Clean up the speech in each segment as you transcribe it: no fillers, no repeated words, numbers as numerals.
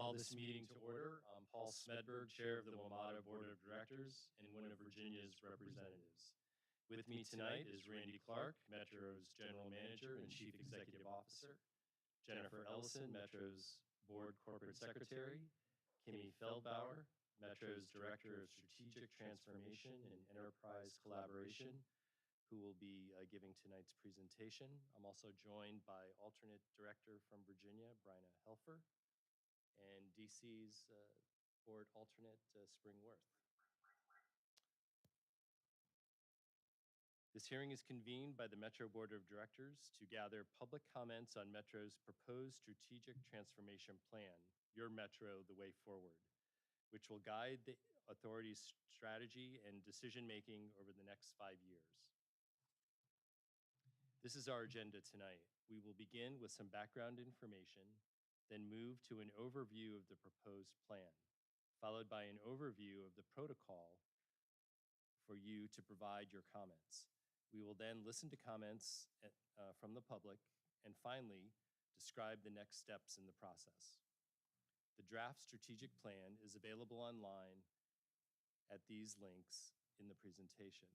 call this meeting to order. I'm Paul Smedberg, Chair of the WMATA Board of Directors and one of Virginia's representatives. With me tonight is Randy Clark, Metro's General Manager and Chief Executive Officer, Jennifer Ellison, Metro's Board Corporate Secretary, Kimmy Feldbauer, Metro's Director of Strategic Transformation and Enterprise Collaboration, who will be giving tonight's presentation. I'm also joined by alternate director from Virginia, Bryna Helfer, and DC's board alternate, Spring Worth. This hearing is convened by the Metro Board of Directors to gather public comments on Metro's proposed strategic transformation plan, Your Metro, the Way Forward, which will guide the authority's strategy and decision-making over the next 5 years. This is our agenda tonight. We will begin with some background information, then move to an overview of the proposed plan, followed by an overview of the protocol for you to provide your comments. We will then listen to comments from the public and finally describe the next steps in the process. The draft strategic plan is available online at these links in the presentation.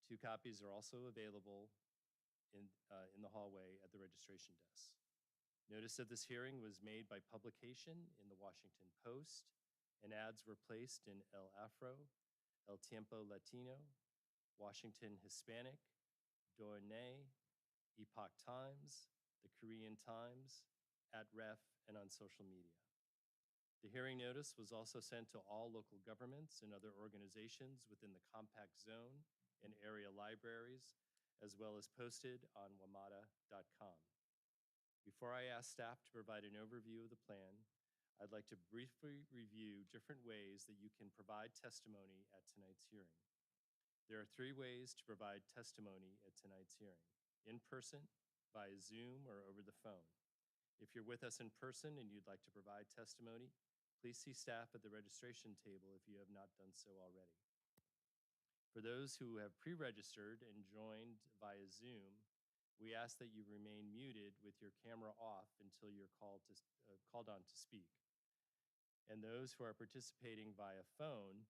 2 copies are also available in the hallway at the registration desk. Notice of this hearing was made by publication in the Washington Post, and ads were placed in El Afro, El Tiempo Latino, Washington Hispanic, Doornay, Epoch Times, the Korean Times, at Ref, and on social media. The hearing notice was also sent to all local governments and other organizations within the compact zone and area libraries, as well as posted on WMATA.com. Before I ask staff to provide an overview of the plan, I'd like to briefly review different ways that you can provide testimony at tonight's hearing. There are 3 ways to provide testimony at tonight's hearing: in person, via Zoom, or over the phone. If you're with us in person and you'd like to provide testimony, please see staff at the registration table if you have not done so already. For those who have pre-registered and joined via Zoom, we ask that you remain muted with your camera off until you're called on to speak. And those who are participating via phone,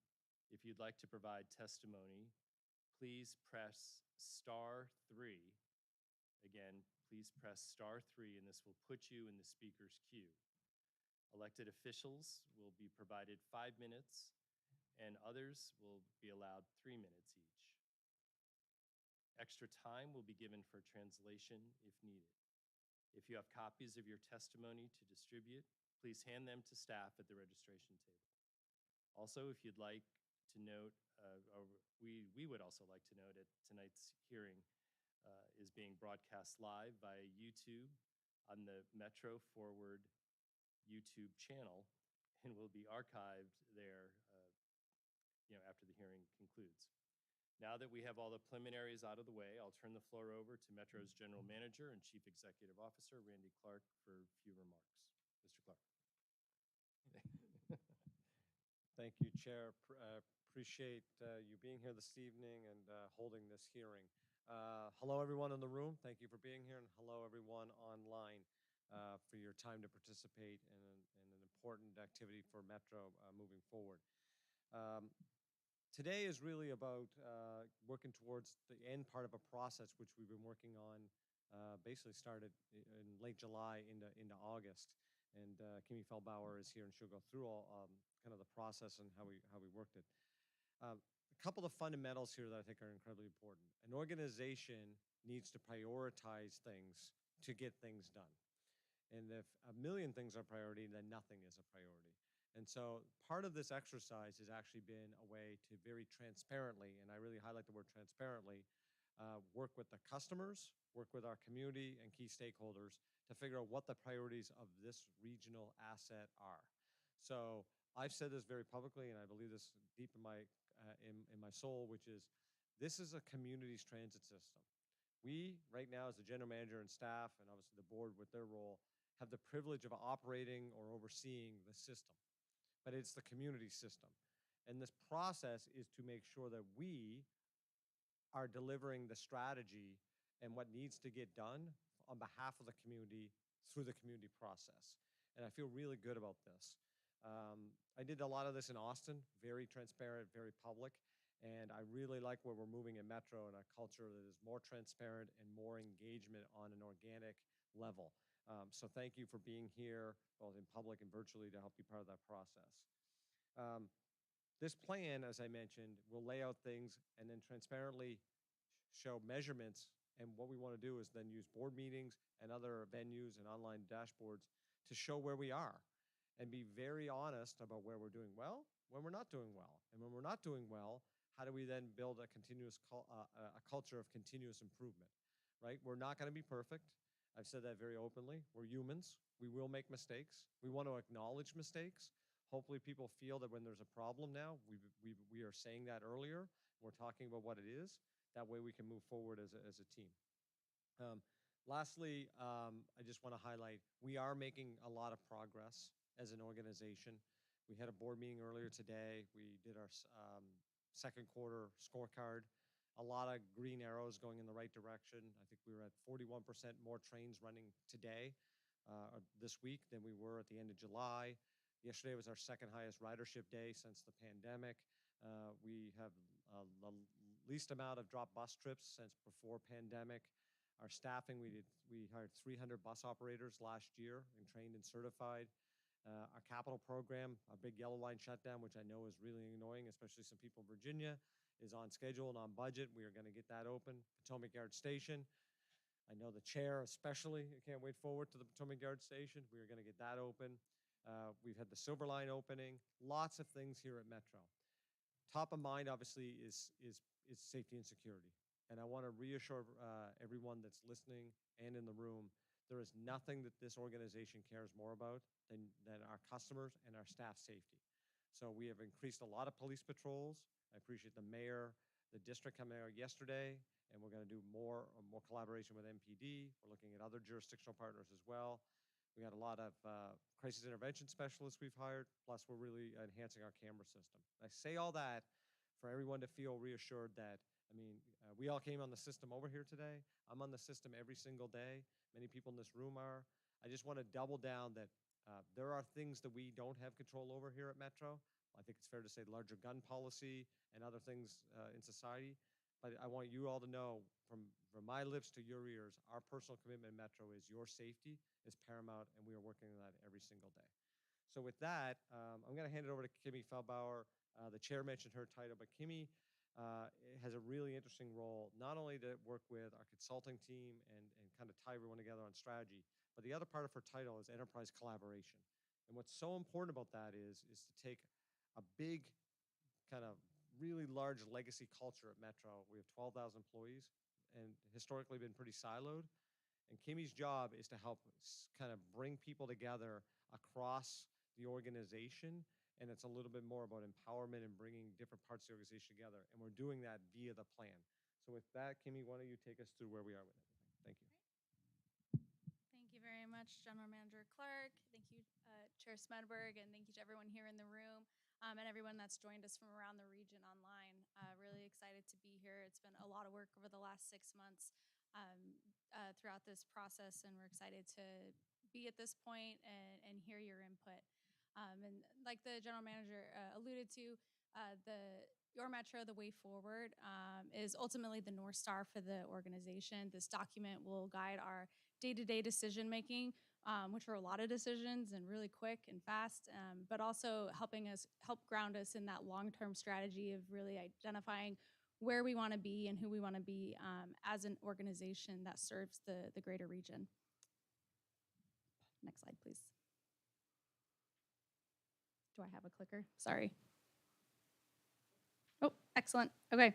if you'd like to provide testimony, please press *3. Again, please press *3, and this will put you in the speaker's queue. Elected officials will be provided 5 minutes, and others will be allowed 3 minutes each. Extra time will be given for translation if needed. If you have copies of your testimony to distribute, please hand them to staff at the registration table. Also, if you'd like to note, we would also like to note that tonight's hearing is being broadcast live via YouTube on the Metro Forward YouTube channel and will be archived there after the hearing concludes. Now that we have all the preliminaries out of the way, I'll turn the floor over to Metro's General Manager and Chief Executive Officer, Randy Clark, for a few remarks. Mr. Clark. Thank you, Chair. Appreciate you being here this evening and holding this hearing. Hello, everyone in the room. Thank you for being here, and hello, everyone online for your time to participate in an important activity for Metro moving forward. Today is really about working towards the end part of a process which we've been working on, basically started in late July into August. And Kimmy Feldbauer is here, and she'll go through all kind of the process and how we worked it. A couple of fundamentals here that I think are incredibly important. An organization needs to prioritize things to get things done. And if a million things are a priority, then nothing is a priority. And so part of this exercise has actually been a way to very transparently, and I really highlight the word transparently, work with the customers, work with our community and key stakeholders to figure out what the priorities of this regional asset are. So I've said this very publicly, and I believe this deep in my soul, which is this is a community's transit system. We, right now, as the general manager and staff, and obviously the board with their role, have the privilege of operating or overseeing the system. But it's the community system. And this process is to make sure that we are delivering the strategy and what needs to get done on behalf of the community through the community process. and I feel really good about this. I did a lot of this in Austin, very transparent, very public, and I really like where we're moving in Metro and a culture that is more transparent and more engagement on an organic level. So thank you for being here, both in public and virtually, to help be part of that process. Um, this plan, as I mentioned, will lay out things and then transparently show measurements. And what we want to do is then use board meetings and other venues and online dashboards to show where we are and be very honest about where we're doing well, when we're not doing well. And when we're not doing well, how do we then build a a culture of continuous improvement, right? We're not going to be perfect. I've said that very openly. We're humans. We will make mistakes. We want to acknowledge mistakes. Hopefully people feel that when there's a problem now, we are saying that earlier. We're talking about what it is. That way we can move forward as a team. Um, Lastly, I just want to highlight, we are making a lot of progress as an organization. We had a board meeting earlier today. We did our second quarter scorecard. A lot of green arrows going in the right direction. I think we were at 41% more trains running today, this week, than we were at the end of July. Yesterday was our second highest ridership day since the pandemic. We have the least amount of drop bus trips since before pandemic. Our staffing, we hired 300 bus operators last year and trained and certified. Our capital program, our big yellow line shutdown, which I know is really annoying, especially some people in Virginia, is on schedule and on budget. We are going to get that open. Potomac Yard Station, I know the chair especially, I can't wait forward to the Potomac Yard Station. We are going to get that open. We've had the Silver Line opening, lots of things here at Metro. Top of mind, obviously, is safety and security. And I want to reassure everyone that's listening and in the room, there is nothing that this organization cares more about than our customers and our staff safety. So we have increased a lot of police patrols. I appreciate the mayor, the district coming out yesterday, and we're going to do more collaboration with MPD. We're looking at other jurisdictional partners as well. We got a lot of crisis intervention specialists we've hired, plus we're really enhancing our camera system. I say all that for everyone to feel reassured that, I mean, we all came on the system over here today. I'm on the system every single day. Many people in this room are. I just want to double down that there are things that we don't have control over here at Metro. I think it's fair to say larger gun policy and other things in society. But I want you all to know, from my lips to your ears, our personal commitment in Metro is your safety is paramount, and we are working on that every single day. So with that, I'm going to hand it over to Kimmy Feldbauer. The chair mentioned her title, but Kimmy has a really interesting role, not only to work with our consulting team and kind of tie everyone together on strategy, but the other part of her title is enterprise collaboration. And what's so important about that is to take a big, kind of really large legacy culture at Metro. We have 12,000 employees and historically been pretty siloed. And Kimmy's job is to help kind of bring people together across the organization. And it's a little bit more about empowerment and bringing different parts of the organization together. And we're doing that via the plan. So with that, Kimmy, why don't you take us through where we are with everything? Thank you. Thank you very much, General Manager Clark. Thank you, Chair Smedberg, and thank you to everyone here in the room and everyone that's joined us from around the region online. Really excited to be here. It's been a lot of work over the last 6 months throughout this process, and we're excited to be at this point and hear your input. And like the General Manager alluded to, your Metro, the way forward, is ultimately the North Star for the organization. This document will guide our day-to-day decision making, which are a lot of decisions and really quick and fast, but also help ground us in that long-term strategy of really identifying where we want to be and who we want to be as an organization that serves the greater region. Next slide, please. Do I have a clicker? Sorry. Oh, excellent. Okay.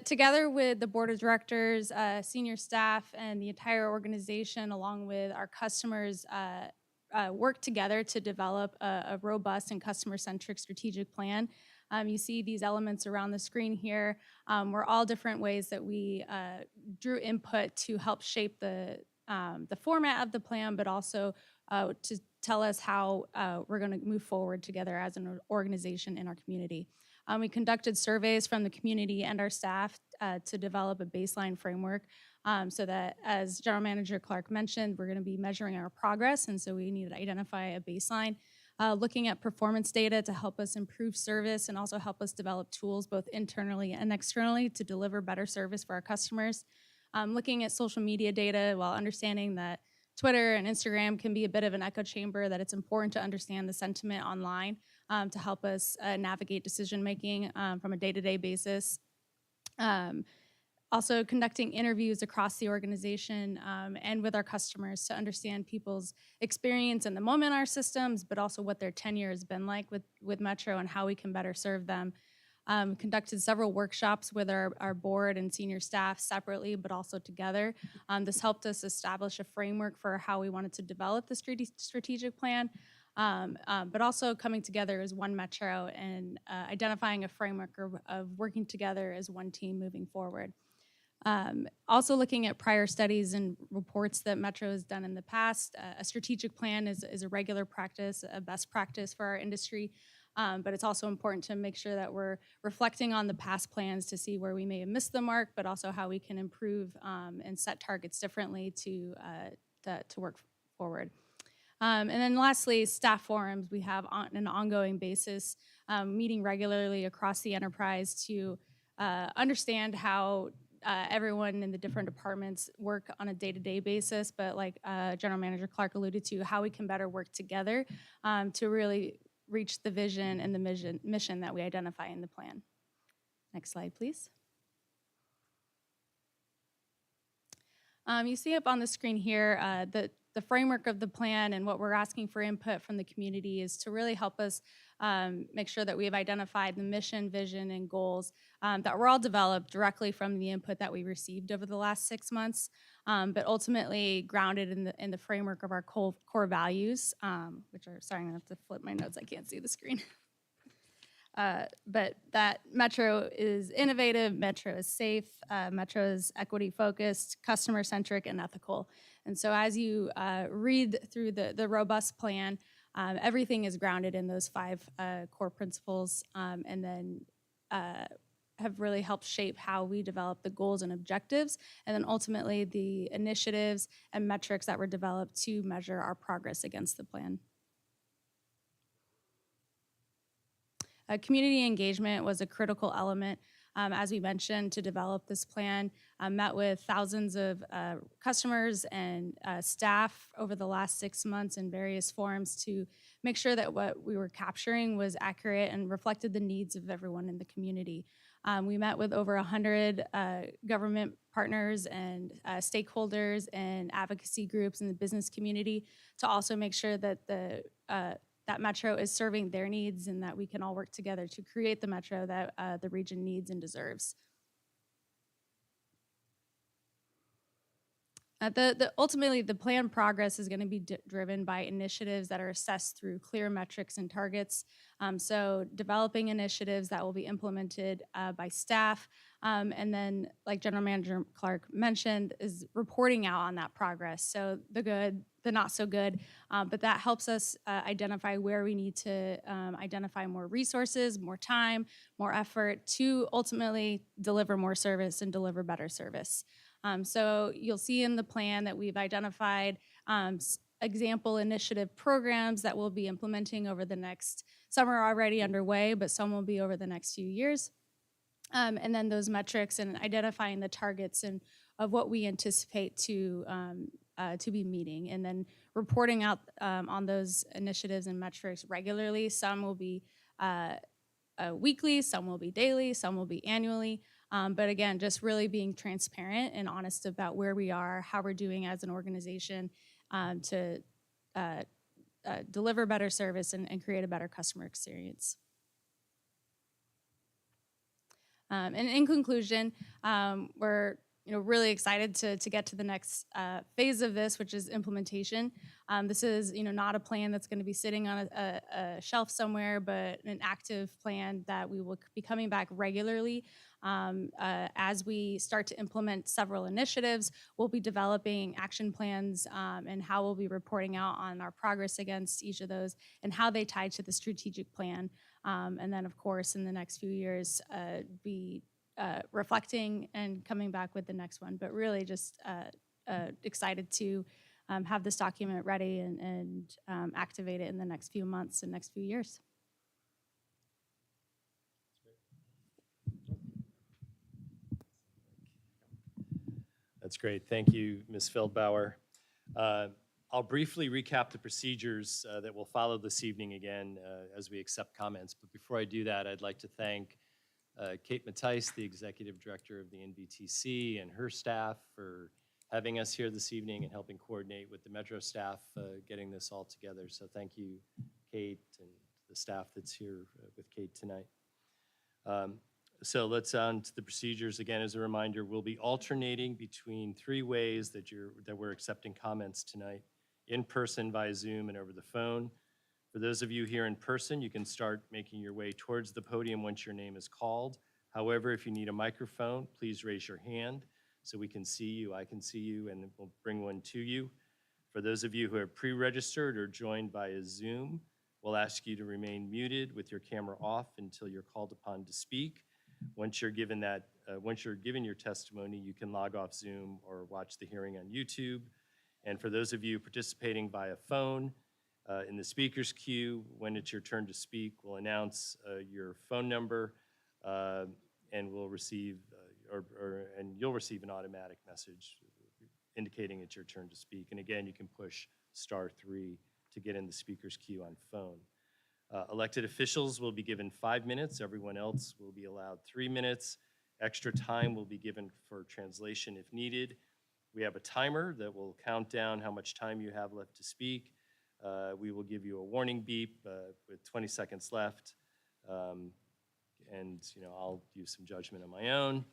Together with the board of directors, senior staff, and the entire organization, along with our customers, work together to develop a robust and customer-centric strategic plan. You see these elements around the screen here. Were all different ways that we drew input to help shape the format of the plan, but also to tell us how we're going to move forward together as an organization in our community. We conducted surveys from the community and our staff to develop a baseline framework so that, as General Manager Clark mentioned, we're going to be measuring our progress, and so we need to identify a baseline. Looking at performance data to help us improve service and also help us develop tools both internally and externally to deliver better service for our customers. Looking at social media data while understanding that Twitter and Instagram can be a bit of an echo chamber, that it's important to understand the sentiment online to help us navigate decision making from a day-to-day basis. Also conducting interviews across the organization and with our customers to understand people's experience in the moment in our systems, but also what their tenure has been like with Metro and how we can better serve them. Conducted several workshops with our board and senior staff separately, but also together. This helped us establish a framework for how we wanted to develop the strategic plan, but also coming together as one Metro and identifying a framework of working together as one team moving forward. Also looking at prior studies and reports that Metro has done in the past. A strategic plan is a regular practice, a best practice for our industry, but it's also important to make sure that we're reflecting on the past plans to see where we may have missed the mark, but also how we can improve and set targets differently to work forward. And then lastly, staff forums. We have on an ongoing basis, meeting regularly across the enterprise to understand how everyone in the different departments work on a day-to-day basis, but like General Manager Clark alluded to, how we can better work together to really reach the vision and the mission that we identify in the plan. Next slide, please. You see up on the screen here the framework of the plan, and what we're asking for input from the community is to really help us make sure that we have identified the mission, vision, and goals that were all developed directly from the input that we received over the last 6 months, but ultimately grounded in the framework of our core values, which are, sorry, I'm gonna have to flip my notes, I can't see the screen. But that Metro is innovative, Metro is safe, Metro is equity-focused, customer-centric, and ethical. And so as you read through the robust plan, everything is grounded in those 5 core principles, and then have really helped shape how we develop the goals and objectives, and then ultimately the initiatives and metrics that were developed to measure our progress against the plan. Community engagement was a critical element, as we mentioned, to develop this plan. Met with thousands of customers and staff over the last 6 months in various forums to make sure that what we were capturing was accurate and reflected the needs of everyone in the community. We met with over 100 government partners and stakeholders and advocacy groups in the business community to also make sure that that Metro is serving their needs and that we can all work together to create the Metro that the region needs and deserves. Ultimately, the plan progress is going to be driven by initiatives that are assessed through clear metrics and targets. So developing initiatives that will be implemented by staff, and then, like General Manager Clark mentioned, is reporting out on that progress. So the good, the not so good, but that helps us identify where we need to identify more resources, more time, more effort to ultimately deliver more service and deliver better service. So you'll see in the plan that we've identified example initiative programs that we'll be implementing over the next, some are already underway, but some will be over the next few years. And then those metrics and identifying the targets and of what we anticipate to be meeting, and then reporting out on those initiatives and metrics regularly. Some will be weekly, some will be daily, some will be annually. But again, just really being transparent and honest about where we are, how we're doing as an organization to deliver better service and create a better customer experience. And in conclusion, we're really excited to get to the next phase of this, which is implementation. This is not a plan that's going to be sitting on a shelf somewhere, but an active plan that we will be coming back regularly. As we start to implement several initiatives, we'll be developing action plans and how we'll be reporting out on our progress against each of those and how they tie to the strategic plan. And then, of course, in the next few years, be reflecting and coming back with the next one. But really just excited to have this document ready and activate it in the next few months and next few years. That's great. Thank you, Ms. Feldbauer. I'll briefly recap the procedures that will follow this evening again as we accept comments. But before I do that, I'd like to thank Kate Mattice, the Executive Director of the NBTC, and her staff for having us here this evening and helping coordinate with the Metro staff getting this all together. So thank you, Kate, and the staff that's here with Kate tonight. So let's on to the procedures. Again, as a reminder, we'll be alternating between three ways that we're accepting comments tonight: in person, via Zoom, and over the phone. For those of you here in person, you can start making your way towards the podium once your name is called. However, if you need a microphone, please raise your hand so we can see you, I can see you, and we'll bring one to you. For those of you who are pre-registered or joined via Zoom, we'll ask you to remain muted with your camera off until you're called upon to speak. Once you're given your testimony, you can log off Zoom or watch the hearing on YouTube. And for those of you participating via phone, in the speaker's queue, when it's your turn to speak, we'll announce your phone number, and we'll receive, and you'll receive an automatic message indicating it's your turn to speak. And again, you can push *3 to get in the speaker's queue on phone. Elected officials will be given 5 minutes. Everyone else will be allowed 3 minutes. Extra time will be given for translation if needed. We have a timer that will count down how much time you have left to speak. We will give you a warning beep with 20 seconds left. And I'll use some judgment on my own.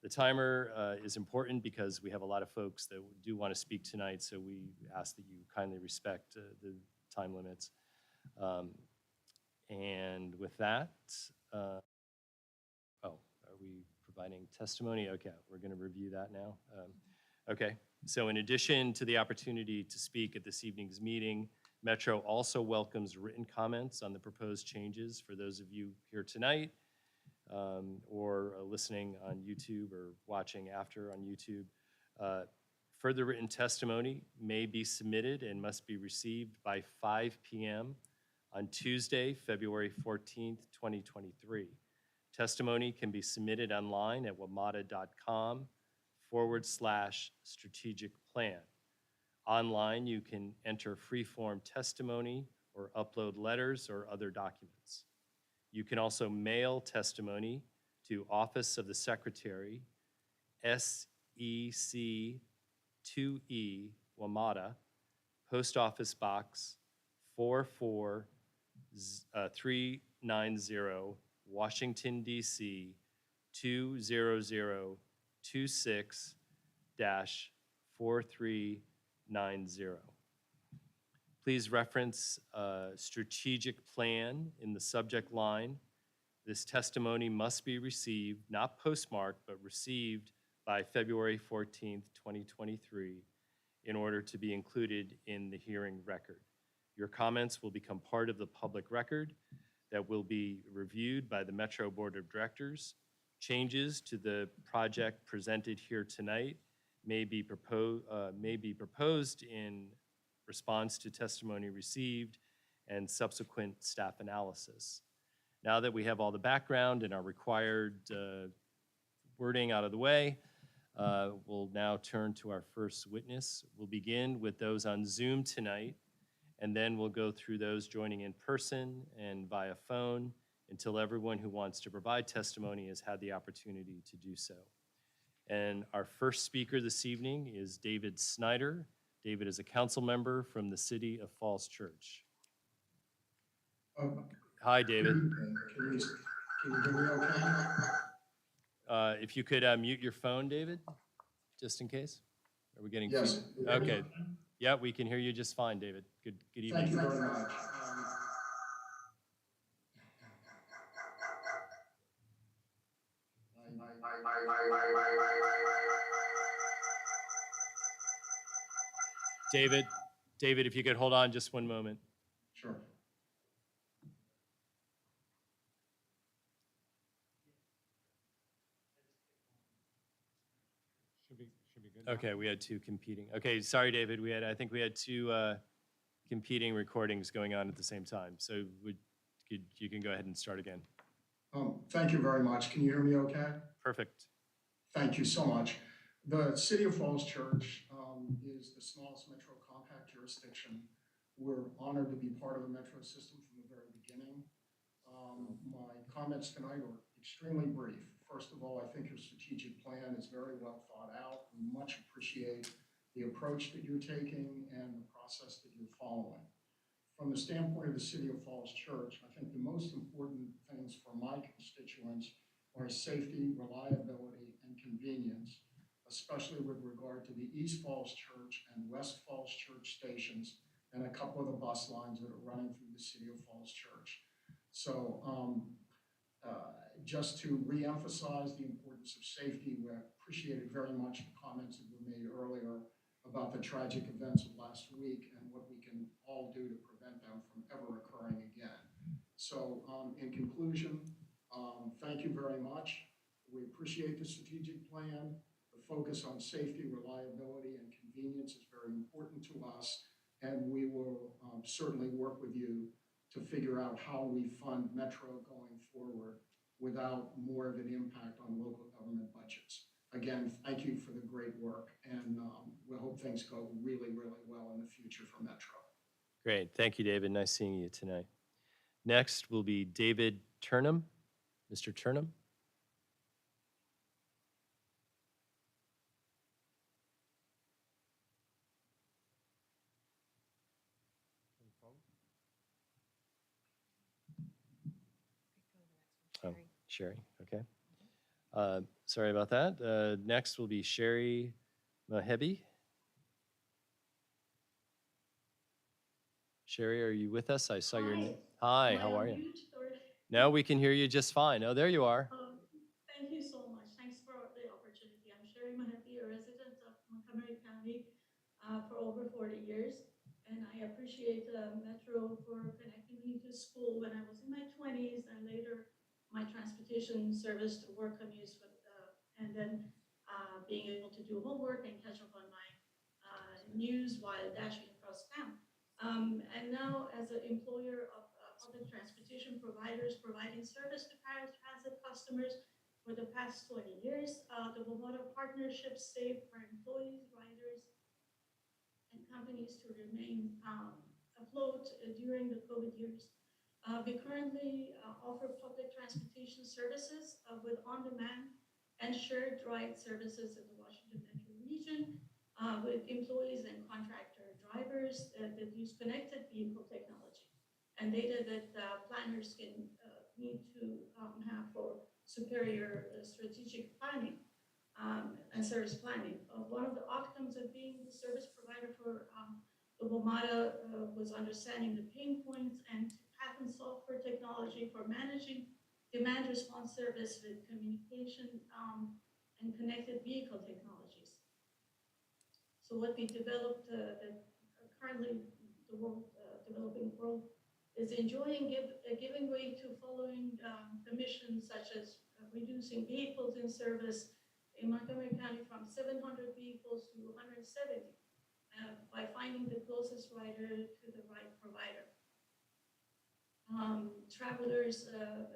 The timer is important because we have a lot of folks that do want to speak tonight, so we ask that you kindly respect the time limits. And with that, are we providing testimony? Okay, we're going to review that now. Okay, so in addition to the opportunity to speak at this evening's meeting, Metro also welcomes written comments on the proposed changes for those of you here tonight or listening on YouTube or watching after on YouTube. Further written testimony may be submitted and must be received by 5 p.m. on Tuesday, February 14th, 2023. Testimony can be submitted online at wmata.com/strategic plan. Online, you can enter free-form testimony or upload letters or other documents. You can also mail testimony to Office of the Secretary, SEC 2E, WMATA, Post Office Box 44390, Washington, D.C. 20026-4390. Please reference strategic plan in the subject line. This testimony must be received, not postmarked, but received by February 14th, 2023, in order to be included in the hearing record. Your comments will become part of the public record that will be reviewed by the Metro Board of Directors. Changes to the project presented here tonight may be proposed in response to testimony received and subsequent staff analysis. Now that we have all the background and our required wording out of the way, we'll now turn to our first witness. We'll begin with those on Zoom tonight, and then we'll go through those joining in person and via phone until everyone who wants to provide testimony has had the opportunity to do so. And our first speaker this evening is David Snyder. David is a council member from the City of Falls Church. Hi, David. Can you hear me okay? If you could mute your phone, David, just in case. Are we getting Yes. Okay. Yeah, we can hear you just fine, David. Good evening. Thank you very much. David, if you could hold on just one moment. Sure. Okay, we had two competing. Okay, sorry, David. I think we had two competing recordings going on at the same time. So you can go ahead and start again. Thank you very much. Can you hear me okay? Perfect. Thank you so much. The City of Falls Church is the smallest metro compact jurisdiction. We're honored to be part of the metro system from the very beginning. My comments tonight are extremely brief. First of all, I think your strategic plan is very well thought out. We much appreciate the approach that you're taking and the process that you're following. From the standpoint of the City of Falls Church, I think the most important things for my constituents are safety, reliability, and convenience, especially with regard to the East Falls Church and West Falls Church stations and a couple of the bus lines that are running through the City of Falls Church. So just to reemphasize the importance of safety, we appreciated very much the comments that were made earlier about the tragic events of last week and what we can all do to prevent them from ever occurring again. So in conclusion, thank you very much. We appreciate the strategic plan. The focus on safety, reliability, and convenience is very important to us, and we will certainly work with you to figure out how we fund Metro going forward without more of an impact on local government budgets. Again, thank you for the great work, and we hope things go really, really well in the future for Metro. Great. Thank you, David. Nice seeing you tonight. Next will be David Turnham. Mr. Turnham. Oh, Sherry, okay. Sorry about that. Next will be Sherry Mahebi. Sherry, are you with us? I saw your name. Hi, how are you? No, we can hear you just fine. Oh, there you are. Thank you so much. Thanks for the opportunity. I'm Sherry Mahebi, a resident of Montgomery County for over 40 years. And I appreciate Metro for connecting me to school when I was in my 20s and later my transportation service to work commutes with, and then being able to do homework and catch up on my news while dashing across town. And now as an employer of public transportation providers providing service to transit customers for the past 20 years, the WMATA partnership saved our employees, riders, and companies to remain afloat during the COVID years. We currently offer public transportation services with on-demand and shared ride services in the Washington Metro region with employees and contractor drivers that use connected vehicle technology and data that planners can need to have for superior strategic planning and service planning. One of the outcomes of being the service provider for the WMATA was understanding the pain points and to patent software technology for managing demand response service with communication and connected vehicle technologies. So what we developed that currently the world, developing world is enjoying giving way to following the missions such as reducing vehicles in service in Montgomery County from 700 vehicles to 170 by finding the closest rider to the right provider. Travelers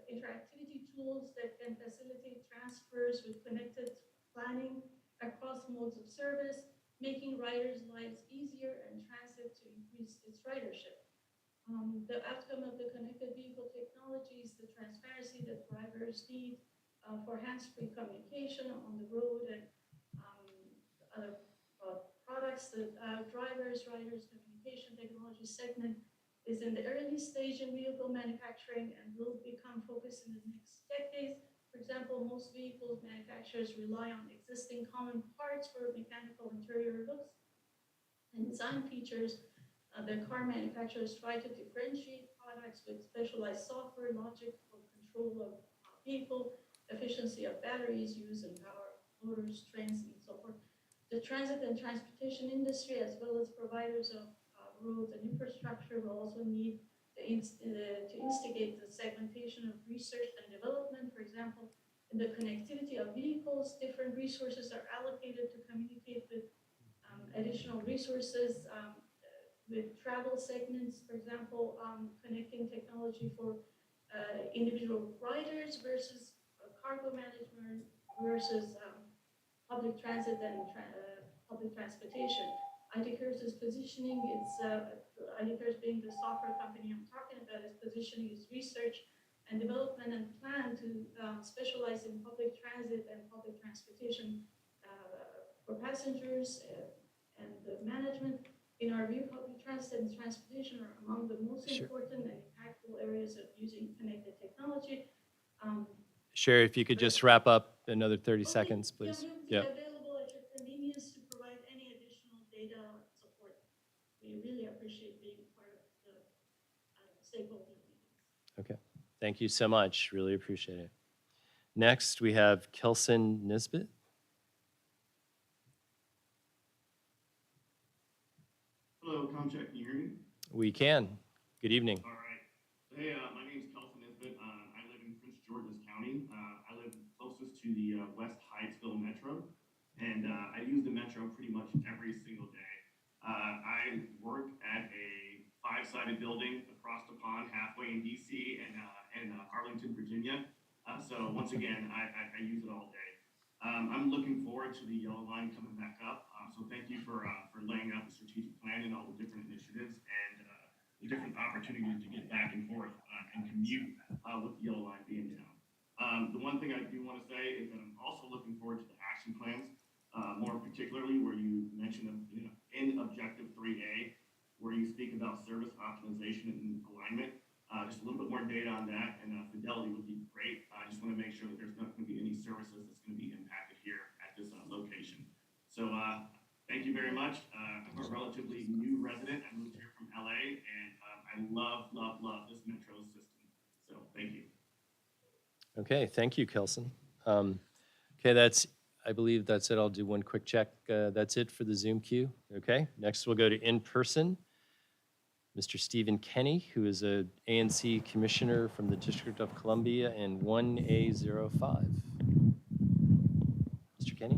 interactivity tools that can facilitate transfers with connected planning across modes of service, making riders' lives easier and transit to increase its ridership. The outcome of the connected vehicle technology is the transparency that drivers need for hands-free communication on the road and other products that riders communication technology segment is in the early stage in vehicle manufacturing and will become focused in the next decades. For example, most vehicles manufacturers rely on existing common parts for mechanical interior looks and design features. The car manufacturers try to differentiate products with specialized software, logic for control of vehicle, efficiency of batteries used in power motors, trains, and so forth. The transit and transportation industry, as well as providers of roads and infrastructure, will also need to instigate the segmentation of research and development. For example, in the connectivity of vehicles. Different resources are allocated to communicate with additional resources with travel segments, for example, connecting technology for individual riders versus cargo management versus public transit and public transportation. ID Curve's positioning, ID Curve being the software company I'm talking about, its positioning is research and development and plan to specialize in public transit and public transportation for passengers and the management. In our view, public transit and transportation are among the most important and impactful areas of using connected technology. Sherry, if you could just wrap up another 30 Okay, seconds, please. Yeah, we'll be available at your convenience to provide any additional data support. We really appreciate being part of the stakeholder meetings. Okay. Thank you so much. Really appreciate it. Next, we have Kelson Nisbet. Hello, Comcheck, can you hear me? We can. Good evening. All right. Hey, my name is Kelson Nisbet. I live in Prince George's County. I live closest to the West Hyattsville Metro, and I use the Metro pretty much every single day. I work at a 5-sided building across the pond, halfway in DC and Arlington, Virginia. So once again, I use it all day. I'm looking forward to the yellow line coming back up. So thank you for laying out the strategic plan and all the different initiatives and the different opportunities to get back and forth and commute with the yellow line being down. The one thing I do want to say is that I'm also looking forward to the action plans, more particularly where you mentioned in Objective 3A, where you speak about service optimization and alignment. Just a little bit more data on that, and fidelity would be great. I just want to make sure that there's not going to be any services that's going to be impacted here at this location. So thank you very much. I'm a relatively new resident. I moved here from LA, and I love this metro system. So thank you. Okay, thank you, Kelson. Okay, I believe that's it. I'll do one quick check. That's it for the Zoom queue. Okay, next we'll go to in-person. Mr. Stephen Kenny, who is a ANC commissioner from the District of Columbia and 1A05. Mr. Kenny?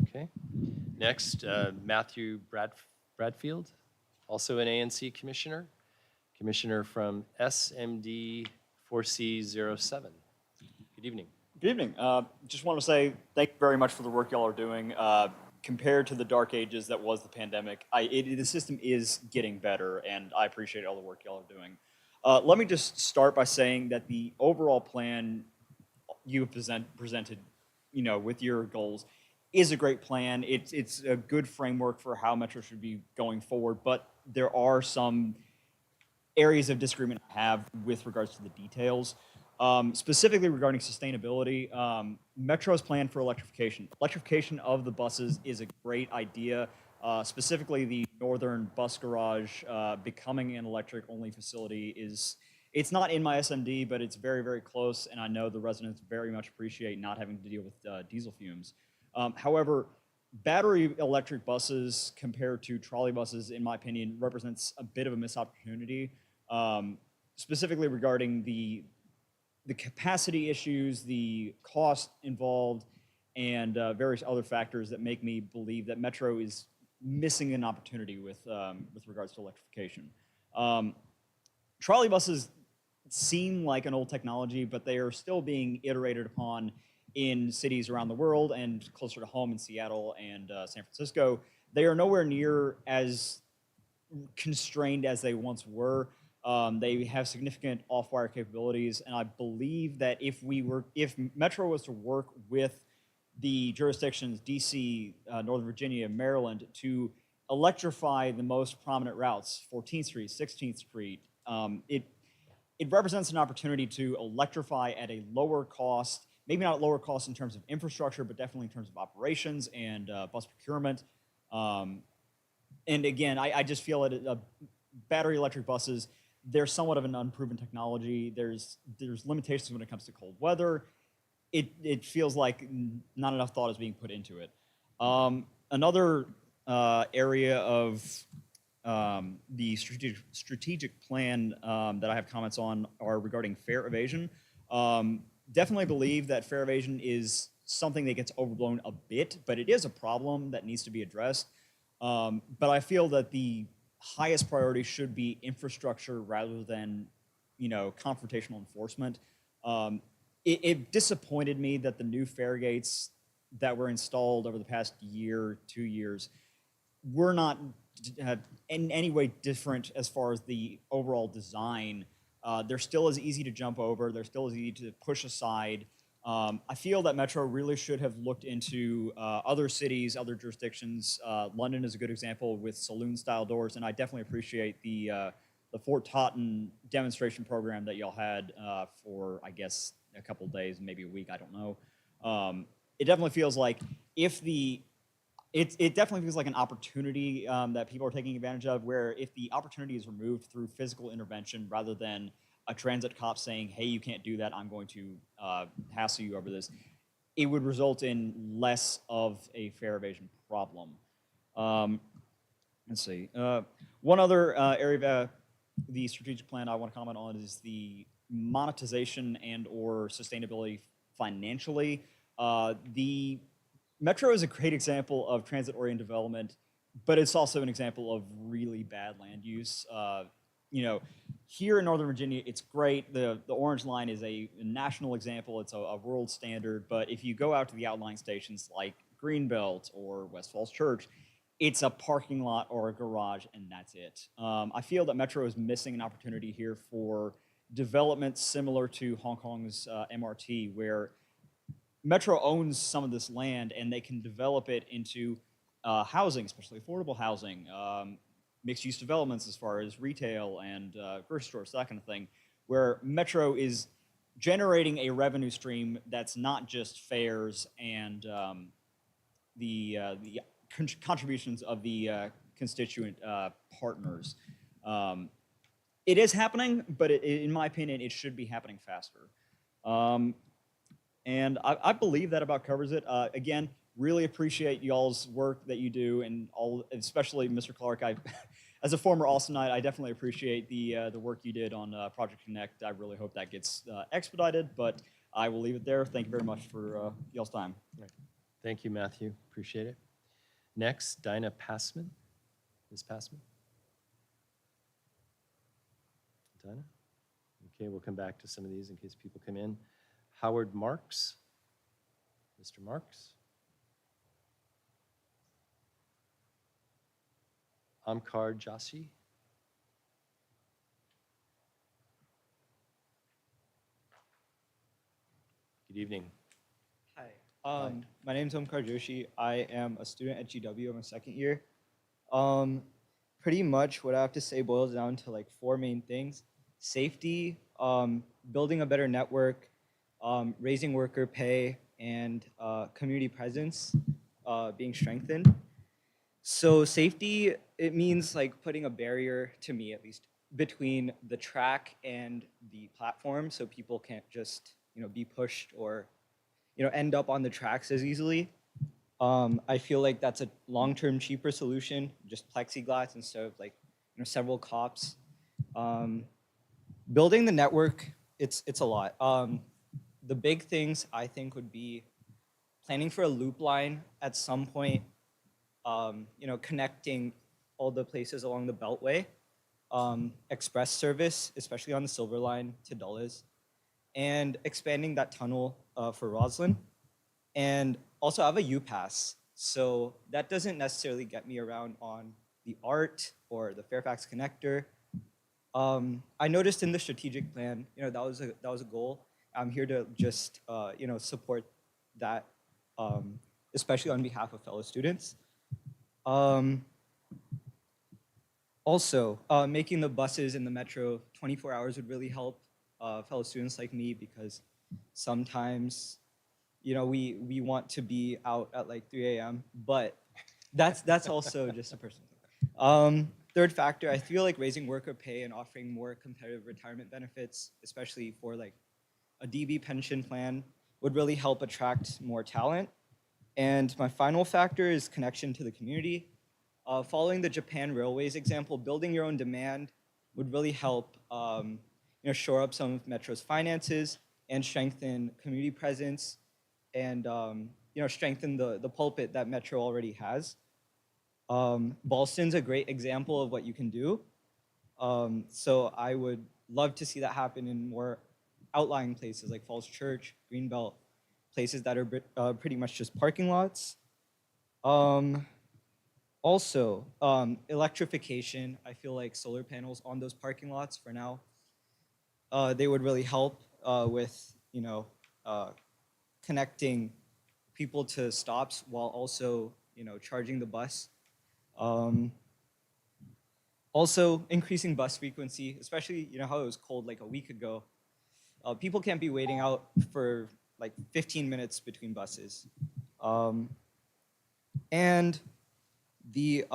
Okay. Next, Matthew Bradfield, also an ANC commissioner, commissioner from SMD 4C07. Good evening. Good evening. Just want to say thank you very much for the work y'all are doing. Compared to the dark ages that was the pandemic, the system is getting better, and I appreciate all the work y'all are doing. Let me just start by saying that the overall plan you have presented, with your goals, is a great plan. It's a good framework for how Metro should be going forward, but there are some areas of disagreement I have with regards to the details. Specifically regarding sustainability, Metro's plan for electrification. Electrification of the buses is a great idea. Specifically, the Northern Bus Garage becoming an electric-only facility it's not in my SMD, but it's very, very close, and I know the residents very much appreciate not having to deal with diesel fumes. However, battery electric buses compared to trolley buses, in my opinion, represents a bit of a missed opportunity, specifically regarding the capacity issues, the cost involved, and various other factors that make me believe that Metro is missing an opportunity with regards to electrification. Trolley buses seem like an old technology, but they are still being iterated upon in cities around the world and closer to home in Seattle and San Francisco. They are nowhere near as constrained as they once were. They have significant off-wire capabilities, and I believe that if Metro was to work with the jurisdictions, DC, Northern Virginia, Maryland, to electrify the most prominent routes, 14th Street, 16th Street, it represents an opportunity to electrify at a lower cost, maybe not lower cost in terms of infrastructure, but definitely in terms of operations and bus procurement. And again, I just feel that battery electric buses, they're somewhat of an unproven technology. There's limitations when it comes to cold weather. It feels like not enough thought is being put into it. Another area of the strategic plan that I have comments on are regarding fare evasion. Definitely believe that fare evasion is something that gets overblown a bit, but it is a problem that needs to be addressed. But I feel that the highest priority should be infrastructure rather than, confrontational enforcement. It disappointed me that the new fare gates that were installed over the past year, 2 years, were not in any way different as far as the overall design. They're still as easy to jump over. They're still as easy to push aside. I feel that Metro really should have looked into other cities, other jurisdictions. London is a good example with saloon-style doors, and I definitely appreciate the Fort Totten demonstration program that y'all had for, I guess, a couple days, maybe a week, I don't know. It definitely feels like it definitely feels like an opportunity that people are taking advantage of, where if the opportunity is removed through physical intervention rather than a transit cop saying, hey, you can't do that, I'm going to hassle you over this, it would result in less of a fare evasion problem. Let's see. One other area of the strategic plan I want to comment on is the monetization and or sustainability financially. The Metro is a great example of transit-oriented development, but it's also an example of really bad land use. Here in Northern Virginia, it's great. The Orange Line is a national example. It's a world standard. But if you go out to the outlying stations like Greenbelt or West Falls Church, it's a parking lot or a garage, and that's it. I feel that Metro is missing an opportunity here for development similar to Hong Kong's MRT, where Metro owns some of this land and they can develop it into housing, especially affordable housing, mixed-use developments as far as retail and grocery stores, that kind of thing, where Metro is generating a revenue stream that's not just fares and the contributions of the constituent partners. It is happening, but in my opinion, it should be happening faster. And I believe that about covers it. Again, really appreciate y'all's work that you do, and especially Mr. Clark. As a former Austinite, I definitely appreciate the work you did on Project Connect. I really hope that gets expedited, but I will leave it there. Thank you very much for y'all's time. Right. Thank you, Matthew. Appreciate it. Next, Dinah Passman. Ms. Passman? Dinah? Okay, we'll come back to some of these in case people come in. Howard Marks. Mr. Marks. Amkar Jasi. Good evening. Hi. My name is Omkar Joshi. I am a student at GW. I'm a second year. Pretty much what I have to say boils down to like 4 main things: safety, building a better network, raising worker pay, and community presence being strengthened. So safety, it means like putting a barrier, to me at least, between the track and the platform, so people can't just be pushed or end up on the tracks as easily. I feel like that's a long-term cheaper solution, just plexiglass instead of like several cops. Building the network, it's a lot. The big things I think would be planning for a loop line at some point, connecting all the places along the Beltway, express service, especially on the Silver Line to Dulles, and expanding that tunnel for Roslyn. And also I have a U-Pass, so that doesn't necessarily get me around on the ART or the Fairfax Connector. I noticed in the strategic plan, that was a goal. I'm here to just support that, especially on behalf of fellow students. Also, making the buses in the metro 24 hours would really help fellow students like me, because sometimes we want to be out at like 3 a.m., but that's also just a personal thing. Third factor, I feel like raising worker pay and offering more competitive retirement benefits, especially for like a DB pension plan, would really help attract more talent. And my final factor is connection to the community. Following the Japan Railways example, building your own demand would really help shore up some of Metro's finances and strengthen community presence and strengthen the pulpit that Metro already has. Ballston's a great example of what you can do. So I would love to see that happen in more outlying places like Falls Church, Greenbelt, places that are pretty much just parking lots. Also, electrification. I feel like solar panels on those parking lots for now, they would really help with connecting people to stops while also charging the bus. Also, increasing bus frequency, especially how it was cold like a week ago. People can't be waiting out for like 15 minutes between buses. And the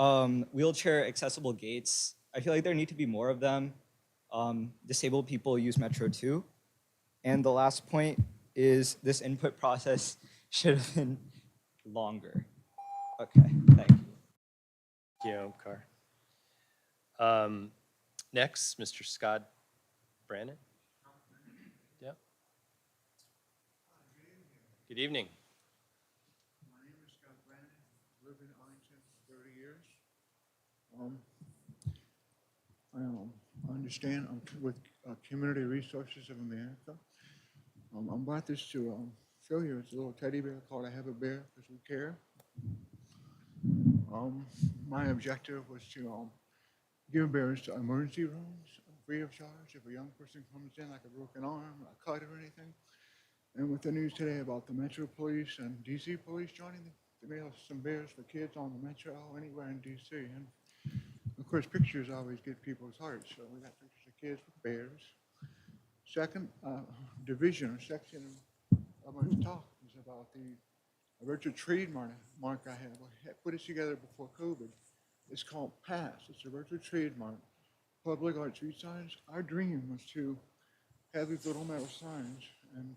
wheelchair accessible gates, I feel like there need to be more of them. Disabled people use Metro too. And the last point is this input process should have been longer. Okay, thank you. Thank you, Omkar. Next, Mr. Scott Brannon. Yep. Good evening. My name is Scott Brannon. Lived in Arlington for 30 years. I understand I'm with Community Resources of America. I brought this to show you. It's a little teddy bear called I Have a Bear because we care. My objective was to give bears to emergency rooms free of charge if a young person comes in like a broken arm, a cut or anything. And with the news today about the Metro Police and DC Police joining, they made some bears for kids on the Metro anywhere in DC. And of course, pictures always get people's hearts. So we got pictures of kids with bears. Second division or section of my talk is about the virtual trademark I have. I put it together before COVID. It's called PASS. It's a virtual trademark, public art street signs. Our dream was to have these little metal signs and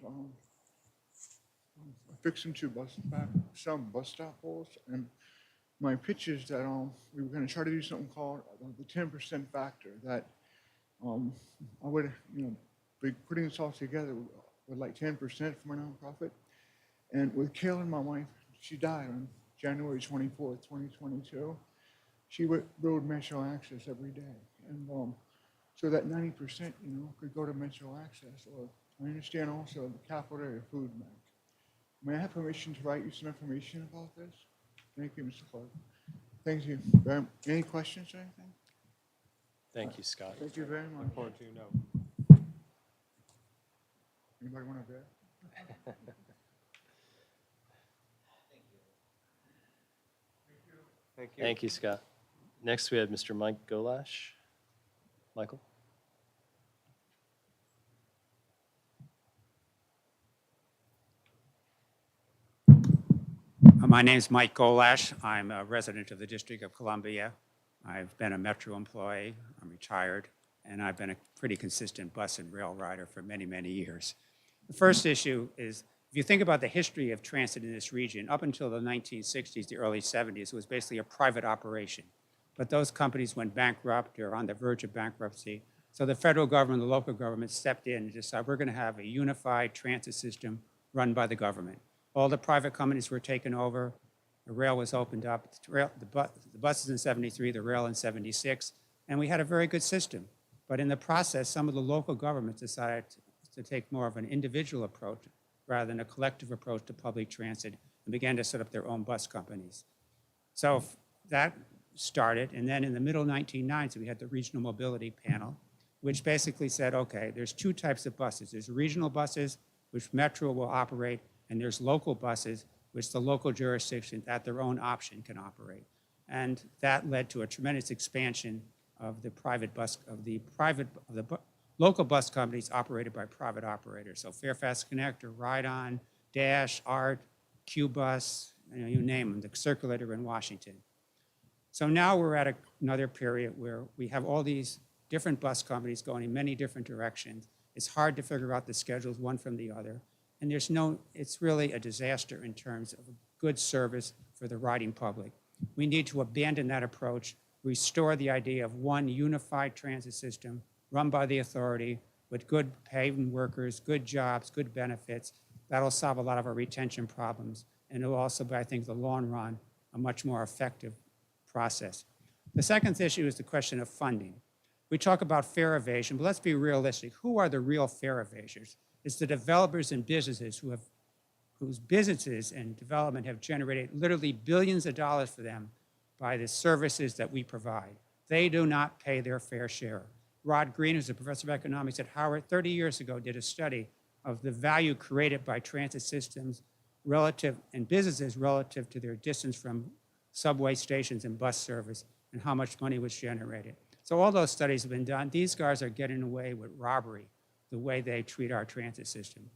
fix them to some bus stop poles. And my pitch is that we were going to try to do something called the 10% factor. That I would be putting this all together with like 10% from my nonprofit. And with Kayla, my wife, she died on January 24th, 2022. She rode Metro Access every day. And so that 90%, could go to Metro Access. Or I understand also the Capital Area Food Bank. May I have permission to write you some information about this? Thank you, Mr. Clark. Thank you. Any questions or anything? Thank you, Scott. Thank you very much. Look forward to know. Anybody want to bet? Thank you. Thank you, Scott. Next, we have Mr. Mike Golash. Michael? My name is Mike Golash. I'm a resident of the District of Columbia. I've been a Metro employee. I'm retired, and I've been a pretty consistent bus and rail rider for many, many years. The first issue is, if you think about the history of transit in this region, up until the 1960s, the early 70s, it was basically a private operation. But those companies went bankrupt or on the verge of bankruptcy. So the federal government, the local government stepped in and decided we're going to have a unified transit system run by the government. All the private companies were taken over. The rail was opened up. The buses in 73, the rail in 76, and we had a very good system. But in the process, some of the local governments decided to take more of an individual approach rather than a collective approach to public transit and began to set up their own bus companies. So that started, and then in the middle 1990s, we had the Regional Mobility Panel, which basically said, okay, there's two types of buses. There's regional buses, which Metro will operate, and there's local buses, which the local jurisdiction at their own option can operate. And that led to a tremendous expansion of the local bus companies operated by private operators. So Fairfax Connect, or Ride On, Dash, ART, Q-Bus, you name them, the Circulator in Washington. So now we're at another period where we have all these different bus companies going in many different directions. It's hard to figure out the schedules one from the other. And it's really a disaster in terms of good service for the riding public. We need to abandon that approach, restore the idea of one unified transit system run by the authority with good paying workers, good jobs, good benefits. That'll solve a lot of our retention problems. And it'll also be, I think, the long run, a much more effective process. The second issue is the question of funding. We talk about fare evasion, but let's be realistic. Who are the real fare evaders? It's the developers and businesses whose businesses and development have generated literally billions of dollars for them by the services that we provide. They do not pay their fair share. Rod Green, who's a professor of economics at Howard, 30 years ago did a study of the value created by transit systems relative and businesses relative to their distance from subway stations and bus service and how much money was generated. So all those studies have been done. These guys are getting away with robbery, the way they treat our transit system.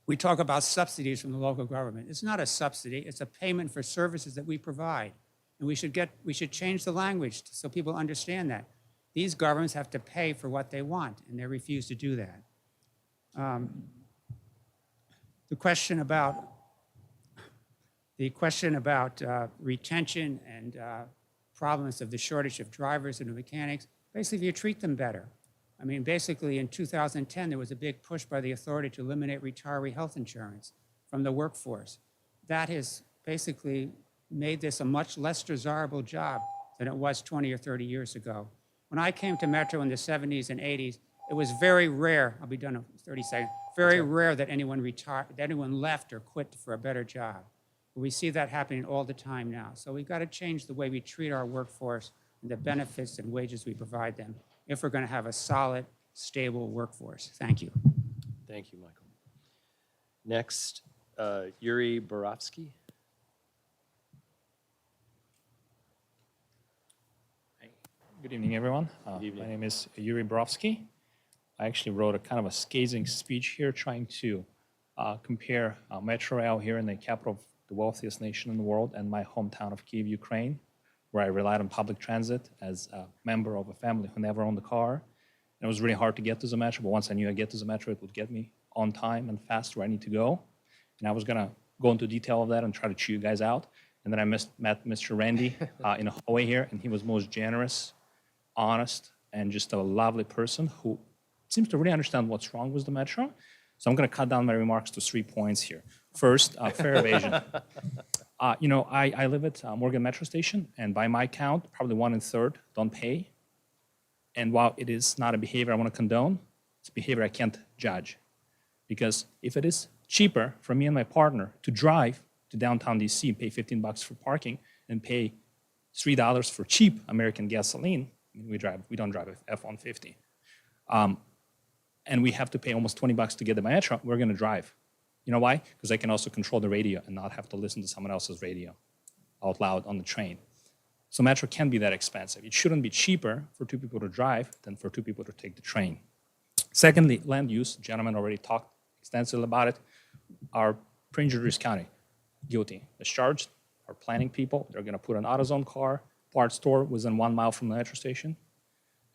We talk about subsidies from the local government. It's not a subsidy, it's a payment for services that we provide. And we should change the language so people understand that. These governments have to pay for what they want, and they refuse to do that. The question about retention and problems of the shortage of drivers and mechanics, basically, if you treat them better. I mean, basically, in 2010, there was a big push by the authority to eliminate retiree health insurance from the workforce. That has basically made this a much less desirable job than it was 20 or 30 years ago. When I came to Metro in the 70s and 80s, it was very rare, I'll be done in 30 seconds, very rare that anyone left or quit for a better job. But we see that happening all the time now. So we've got to change the way we treat our workforce and the benefits and wages we provide them if we're going to have a solid, stable workforce. Thank you. Thank you, Michael. Next, Yuri Borovsky. Good evening, everyone. Good evening. My name is Yuri Borovsky. I actually wrote a kind of a scathing speech here trying to compare Metro Rail here in the capital of the wealthiest nation in the world and my hometown of Kyiv, Ukraine, where I relied on public transit as a member of a family who never owned a car. And it was really hard to get to the Metro, but once I knew I'd get to the Metro, it would get me on time and fast where I need to go. And I was going to go into detail of that and try to chew you guys out. And then I met Mr. Randy in a hallway here, and he was most generous, honest, and just a lovely person who seems to really understand what's wrong with the Metro. So I'm going to cut down my remarks to 3 points here. First, fare evasion. I live at Morgan Metro Station, and by my count, probably 1 1/3 don't pay. And while it is not a behavior I want to condone, it's a behavior I can't judge. Because if it is cheaper for me and my partner to drive to downtown DC and pay $15 for parking and pay $3 for cheap American gasoline, I mean, we don't drive a F-150, and we have to pay almost $20 to get to my Metro, we're going to drive. You know why? Because I can also control the radio and not have to listen to someone else's radio out loud on the train. So Metro can be that expensive. It shouldn't be cheaper for 2 people to drive than for 2 people to take the train. Secondly, land use. Gentlemen already talked extensively about it. Our Prince George's County, guilty as charged. Our planning people, they're going to put an AutoZone car, parts store within 1 mile from the Metro station.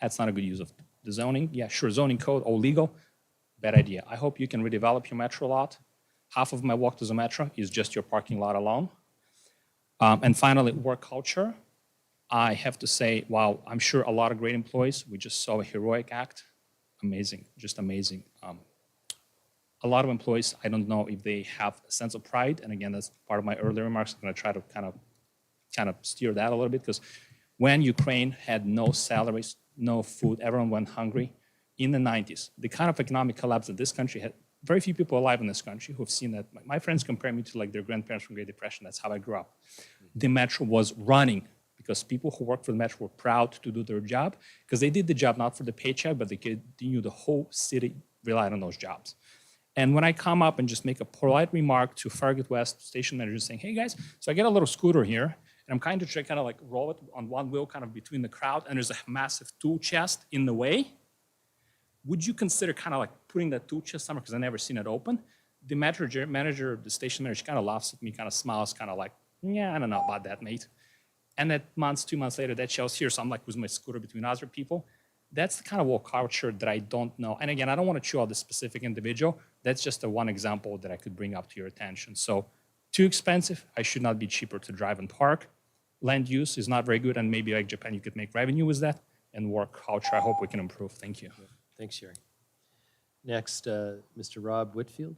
That's not a good use of the zoning. Yeah, sure, zoning code, all legal. Bad idea. I hope you can redevelop your Metro lot. Half of my walk to the Metro is just your parking lot alone. And finally, work culture. I have to say, while I'm sure a lot of great employees, we just saw a heroic act. Amazing, just amazing. A lot of employees, I don't know if they have a sense of pride. And again, that's part of my earlier remarks. I'm going to try to kind of steer that a little bit, because when Ukraine had no salaries, no food, everyone went hungry in the 90s, the kind of economic collapse that this country had, very few people alive in this country who have seen that. My friends compare me to like their grandparents from Great Depression. That's how I grew up. The Metro was running because people who worked for the Metro were proud to do their job, because they did the job not for the paycheck, but they knew the whole city relied on those jobs. And when I come up and just make a polite remark to Farragut West station manager saying, hey guys, so I get a little scooter here, and I'm kind of like roll it on one wheel kind of between the crowd, and there's a massive tool chest in the way. Would you consider kind of like putting that tool chest somewhere, because I've never seen it open? The manager, the station manager, kind of laughs at me, kind of smiles, kind of like, yeah, I don't know about that, mate. And that 2 months later, that shows here, so I'm like with my scooter between other people. That's the kind of work culture that I don't know. And again, I don't want to chew out the specific individual. That's just one example that I could bring up to your attention. So too expensive, I should not be cheaper to drive and park. land use is not very good, and maybe like Japan, you could make revenue with that and work culture. I hope we can improve. Thank you. Thanks, Sherry. Next, Mr. Rob Whitfield.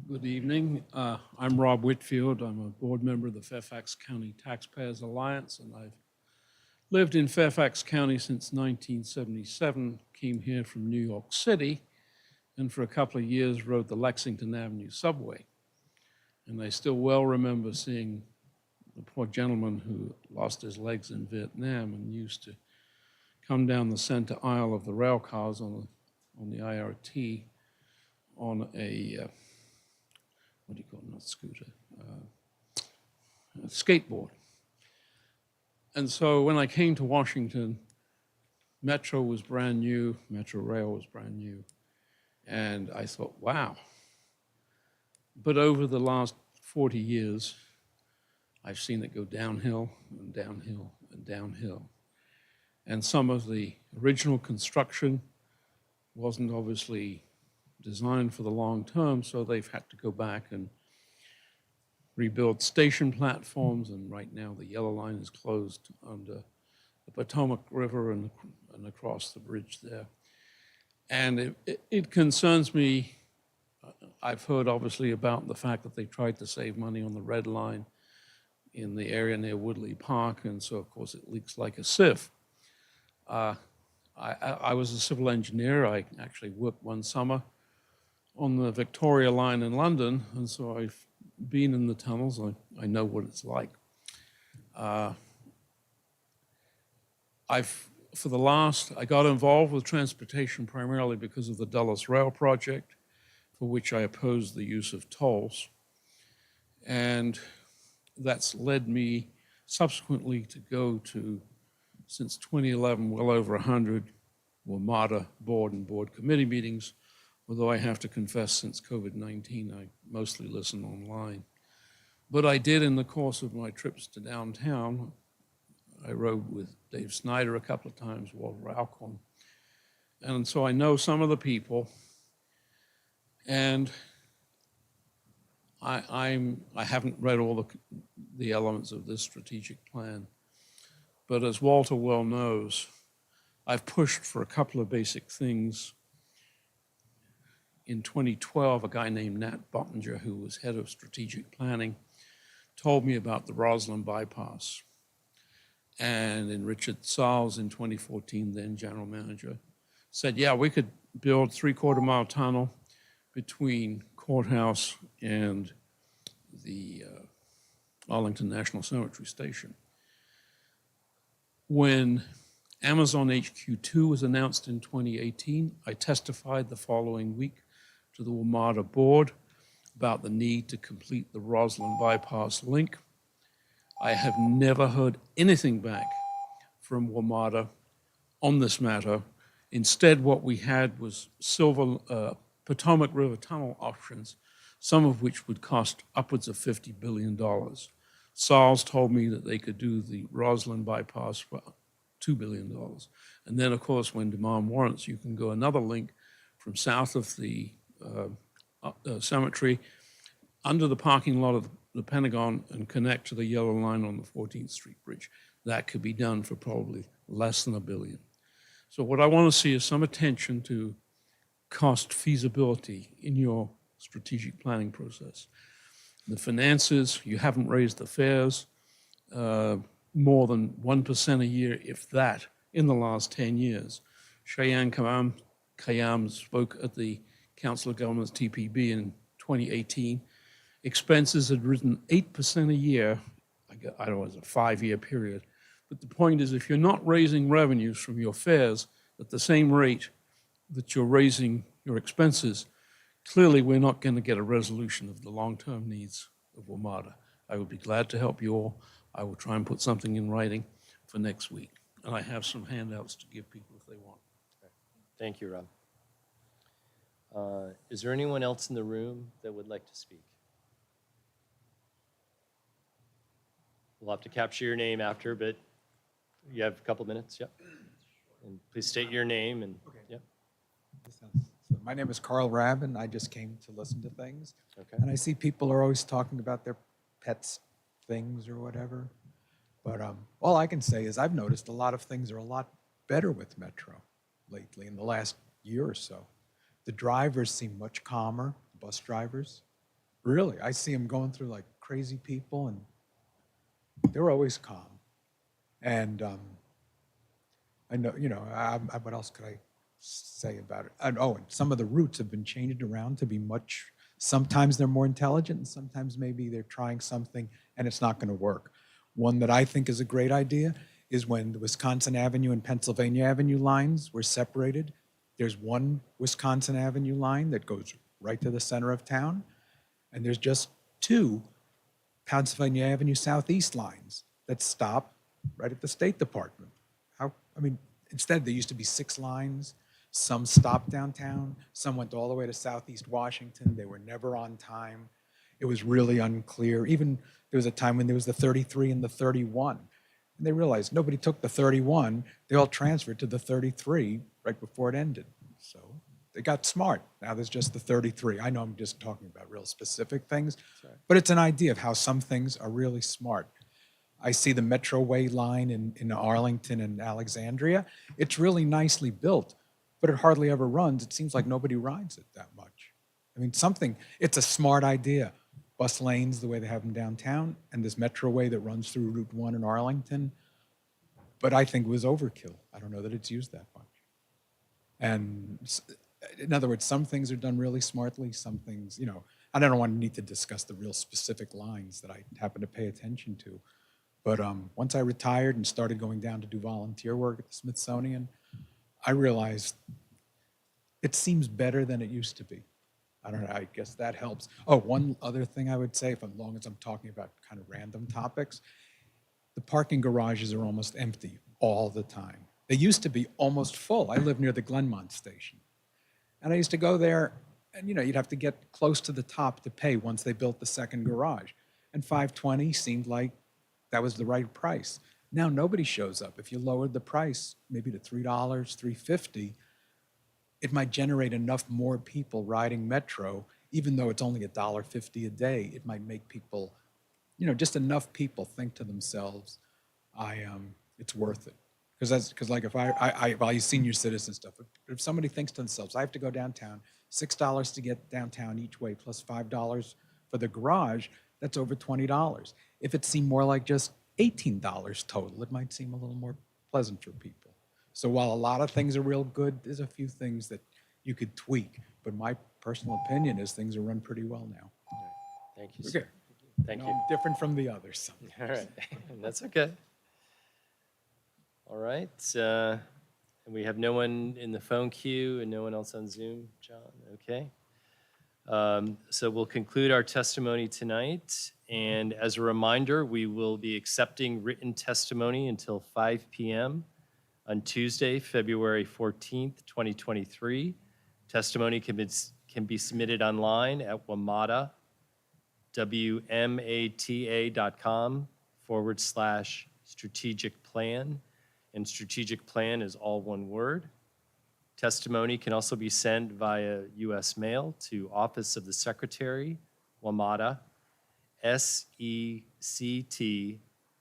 Good evening. I'm Rob Whitfield. I'm a board member of the Fairfax County Taxpayers Alliance, and I've lived in Fairfax County since 1977, came here from New York City, and for a couple of years rode the Lexington Avenue subway. And I still well remember seeing the poor gentleman who lost his legs in Vietnam and used to come down the center aisle of the rail cars on the IRT on a what do you call it, not scooter, a skateboard. And so when I came to Washington, Metro was brand new, Metro Rail was brand new, and I thought, wow. But over the last 40 years, I've seen it go downhill and downhill and downhill. And some of the original construction wasn't obviously designed for the long term, so they've had to go back and rebuild station platforms, and right now the yellow line is closed under the Potomac River and across the bridge there. And it concerns me. I've heard obviously about the fact that they tried to save money on the red line in the area near Woodley Park, and so of course it leaks like a sieve. I was a civil engineer. I actually worked one summer on the Victoria line in London, and so I've been in the tunnels. I know what it's like. I got involved with transportation primarily because of the Dulles Rail project, for which I opposed the use of tolls. And that's led me subsequently to go to, since 2011, well over 100 WMATA board and board committee meetings, although I have to confess, since COVID-19, I mostly listen online. But I did, in the course of my trips to downtown, I rode with Dave Snyder a couple of times, Walter Alcorn. And so I know some of the people, and I haven't read all the elements of this strategic plan. But as Walter well knows, I've pushed for a couple of basic things. In 2012, a guy named Nat Bottinger, who was head of strategic planning, told me about the Roslyn bypass. And in Richard Sarles in 2014, then general manager, said, yeah, we could build 3/4-mile tunnel between Courthouse and the Arlington National Cemetery Station. When Amazon HQ2 was announced in 2018, I testified the following week to the WMATA board about the need to complete the Roslyn bypass link. I have never heard anything back from WMATA on this matter. Instead, what we had was Potomac River tunnel options, some of which would cost upwards of $50 billion. Sarles told me that they could do the Roslyn bypass for $2 billion. And then, of course, when demand warrants, you can go another link from south of the cemetery under the parking lot of the Pentagon and connect to the yellow line on the 14th Street Bridge. That could be done for probably less than $1 billion. So what I want to see is some attention to cost feasibility in your strategic planning process. The finances, you haven't raised the fares more than 1% a year, if that, in the last 10 years. Cheyenne Khayyam spoke at the Council of Governments TPB in 2018. Expenses had risen 8% a year. I don't know, it was a 5-year period. But the point is, if you're not raising revenues from your fares at the same rate that you're raising your expenses, clearly we're not going to get a resolution of the long-term needs of WMATA. I would be glad to help you all. I will try and put something in writing for next week. And I have some handouts to give people if they want. Thank you, Rob. Is there anyone else in the room that would like to speak? We'll have to capture your name after, but you have a couple minutes, yep. And please state your name and, yep, So my name is Carl Rabin. I just came to listen to things. okay. And I see people are always talking about their pets' things or whatever. But all I can say is I've noticed a lot of things are a lot better with Metro lately in the last year or so. The drivers seem much calmer, bus drivers. Really, I see them going through like crazy people and they're always calm. And I know, what else could I say about it? And some of the routes have been changed around to be much, sometimes they're more intelligent and sometimes maybe they're trying something and it's not going to work. One that I think is a great idea is when the Wisconsin Avenue and Pennsylvania Avenue lines were separated. There's one Wisconsin Avenue line that goes right to the center of town, and there's just two Pennsylvania Avenue Southeast lines that stop right at the State Department. Instead there used to be 6 lines. Some stopped downtown, some went all the way to Southeast Washington. They were never on time. It was really unclear. Even there was a time when there was the 33 and the 31. And they realized nobody took the 31. They all transferred to the 33 right before it ended. So they got smart. Now there's just the 33. I know I'm just talking about real specific things, but it's an idea of how some things are really smart. I see the Metroway line in Arlington and Alexandria. It's really nicely built, but it hardly ever runs. It seems like nobody rides it that much. It's a smart idea. Bus lanes, the way they have them downtown, and this Metroway that runs through Route 1 in Arlington, but I think it was overkill. I don't know that it's used that much. And in other words, some things are done really smartly, some things, I don't need to discuss the real specific lines that I happen to pay attention to. But once I retired and started going down to do volunteer work at the Smithsonian, I realized it seems better than it used to be. I don't know, I guess that helps. Oh, one other thing I would say, as long as I'm talking about kind of random topics, the parking garages are almost empty all the time. They used to be almost full. I live near the Glenmont station. And I used to go there and you'd have to get close to the top to pay once they built the second garage. And $5.20 seemed like that was the right price. Now nobody shows up. If you lowered the price maybe to $3, $3.50, it might generate enough more people riding Metro, even though it's only $1.50 a day. It might make people, just enough people think to themselves, it's worth it. Because like if I value senior citizen stuff, if somebody thinks to themselves, I have to go downtown, $6 to get downtown each way, plus $5 for the garage, that's over $20. If it seemed more like just $18 total, it might seem a little more pleasant for people. So while a lot of things are real good, there's a few things that you could tweak. But my personal opinion is things are run pretty well now. Thank you, sir. Okay. Thank you. I'm different from the others. All right, that's okay. All right, and we have no one in the phone queue and no one else on Zoom, John, okay. So we'll conclude our testimony tonight. And as a reminder, we will be accepting written testimony until 5 p.m. on Tuesday, February 14th, 2023. Testimony can be submitted online at WMATA, WMATA.com/strategic plan. And strategic plan is all one word. Testimony can also be sent via U.S. mail to Office of the Secretary, WMATA, SECT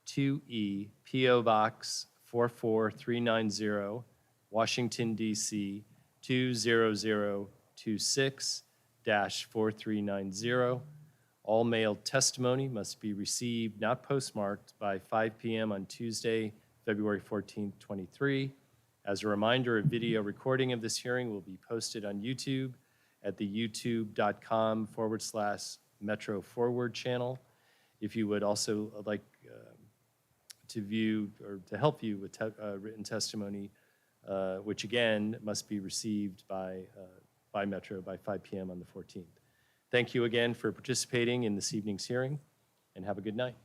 2E, P.O. Box 44390, Washington, D.C. 20026-4390. All mailed testimony must be received, not postmarked, by 5 p.m. on Tuesday, February 14th, 23. As a reminder, a video recording of this hearing will be posted on YouTube at the youtube.com/Metro Forward channel. If you would also like to view or to help you with written testimony, which again must be received by Metro by 5 p.m. on the 14th. Thank you again for participating in this evening's hearing, and have a good night.